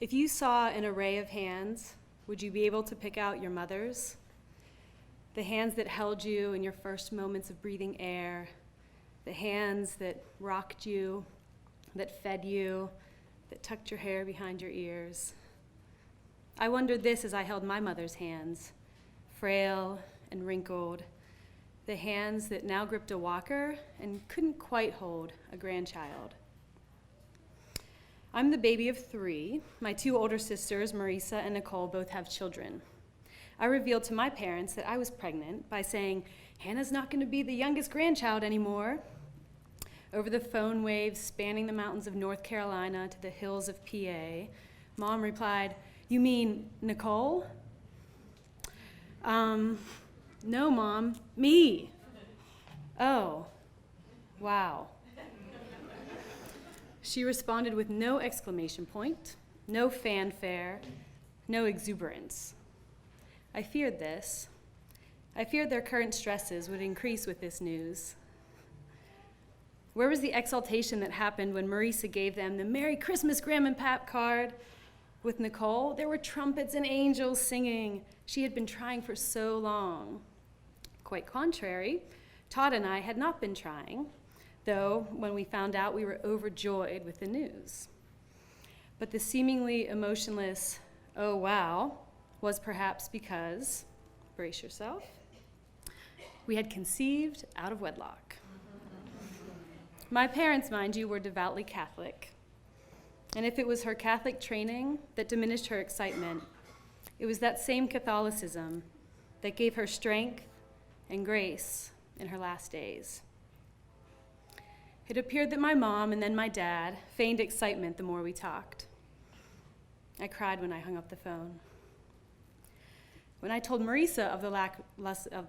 If you saw an array of hands, would you be able to pick out your mother's? The hands that held you in your first moments of breathing air, the hands that rocked you, that fed you, that tucked your hair behind your ears. I wondered this as I held my mother's hands, frail and wrinkled, the hands that now gripped a walker and couldn't quite hold a grandchild. I'm the baby of 3. My 2 older sisters, Marisa and Nicole, both have children. I revealed to my parents that I was pregnant by saying, "Hannah's not going to be the youngest grandchild anymore." Over the phone waves spanning the mountains of North Carolina to the hills of PA, Mom replied, "You mean Nicole?" No, Mom, me." "Oh, wow." She responded with no exclamation point, no fanfare, no exuberance. I feared this. I feared their current stresses would increase with this news. Where was the exaltation that happened when Marisa gave them the "Merry Christmas, Graham and Pap" card? With Nicole, there were trumpets and angels singing. She had been trying for so long. Quite contrary, Todd and I had not been trying, though when we found out, we were overjoyed with the news. But the seemingly emotionless, "Oh, wow," was perhaps because, brace yourself, we had conceived out of wedlock. My parents, mind you, were devoutly Catholic. And if it was her Catholic training that diminished her excitement, it was that same Catholicism that gave her strength and grace in her last days. It appeared that my mom and then my dad feigned excitement the more we talked. I cried when I hung up the phone. When I told Marisa of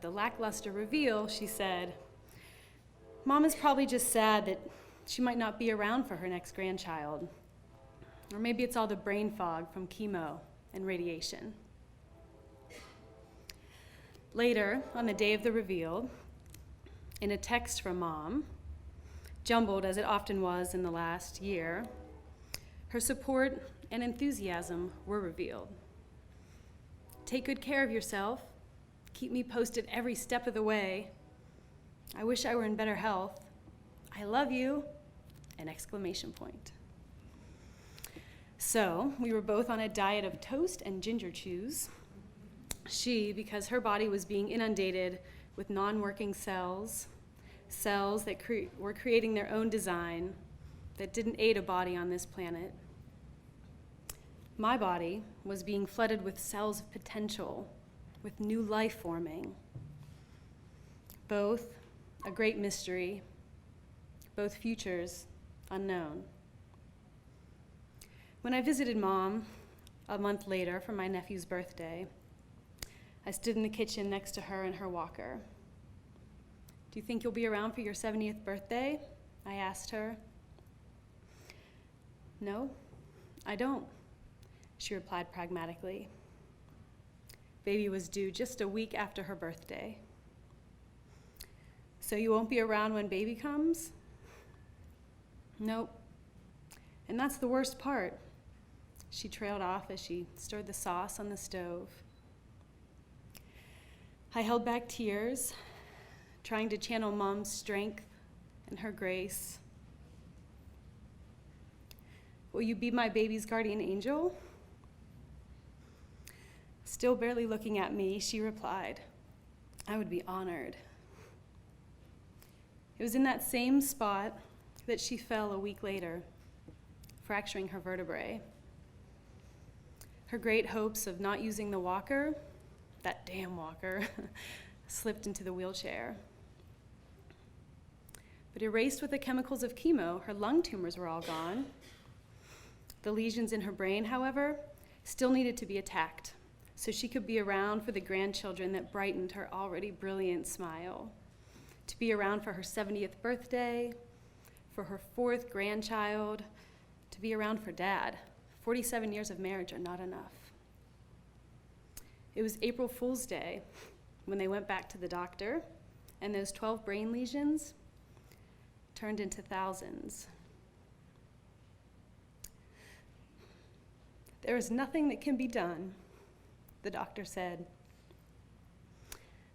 the lackluster reveal, she said, "Mom is probably just sad that she might not be around for her next grandchild. Or maybe it's all the brain fog from chemo and radiation." Later, on the day of the reveal, in a text from Mom, jumbled as it often was in the last year, her support and enthusiasm were revealed. "Take good care of yourself. Keep me posted every step of the way. I wish I were in better health. I love you!" An exclamation point. So, we were both on a diet of toast and ginger chews. She, because her body was being inundated with non-working cells that were creating their own design that didn't aid a body on this planet. My body was being flooded with cells of potential, with new life forming. Both a great mystery, both futures unknown. When I visited Mom a month later for my nephew's birthday, I stood in the kitchen next to her and her walker. "Do you think you'll be around for your 70th birthday?" I asked her. "No, I don't," she replied pragmatically. Baby was due just a week after her birthday. "So you won't be around when baby comes?" "Nope. And that's the worst part." She trailed off as she stirred the sauce on the stove. I held back tears, trying to channel Mom's strength and her grace. "Will you be my baby's guardian angel?" Still barely looking at me, she replied, "I would be honored." It was in that same spot that she fell a week later, fracturing her vertebrae. Her great hopes of not using the walker, that damn walker, slipped into the wheelchair. But erased with the chemicals of chemo, her lung tumors were all gone. The lesions in her brain, however, still needed to be attacked so she could be around for the grandchildren that brightened her already brilliant smile, to be around for her 70th birthday, for her 4th grandchild, to be around for Dad. 47 years of marriage are not enough. It was April Fool's Day when they went back to the doctor, and those 12 brain lesions turned into thousands. There is nothing that can be done, the doctor said.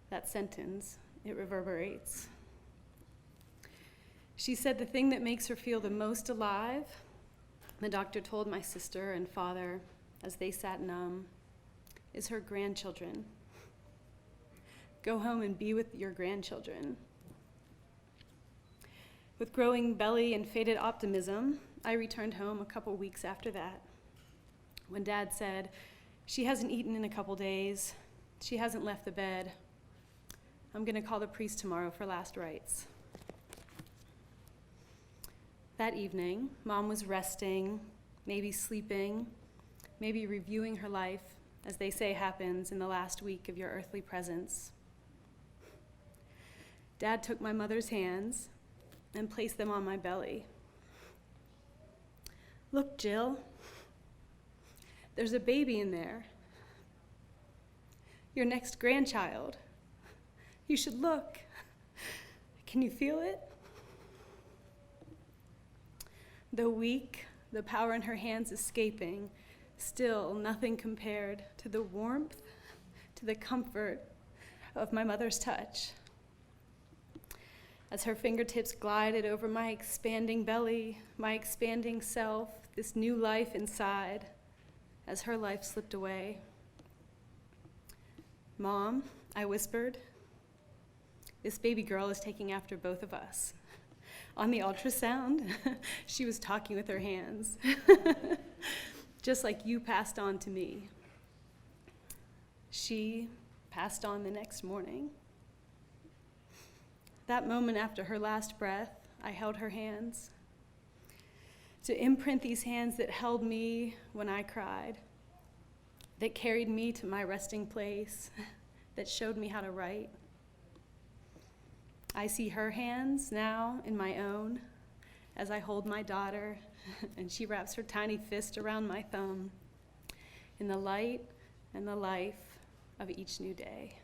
That sentence, it reverberates. She said the thing that makes her feel the most alive, the doctor told my sister and father as they sat numb, is her grandchildren. Go home and be with your grandchildren. With growing belly and faded optimism, I returned home a couple weeks after that. When Dad said, "She hasn't eaten in a couple days. She hasn't left the bed. I'm going to call the priest tomorrow for last rites." That evening, Mom was resting, maybe sleeping, maybe reviewing her life, as they say happens in the last week of your earthly presence. Dad took my mother's hands and placed them on my belly. "Look, Jill, there's a baby in there. Your next grandchild. You should look. Can you feel it?" Though weak, the power in her hands escaping, still nothing compared to the warmth, to the comfort of my mother's touch. As her fingertips glided over my expanding belly, my expanding self, this new life inside, as her life slipped away. "Mom," I whispered, "this baby girl is taking after both of us." On the ultrasound, she was talking with her hands, just like you passed on to me. She passed on the next morning. That moment after her last breath, I held her hands. To imprint these hands that held me when I cried, that carried me to my resting place, that showed me how to write. I see her hands now in my own as I hold my daughter and she wraps her tiny fist around my thumb in the light and the life of each new day.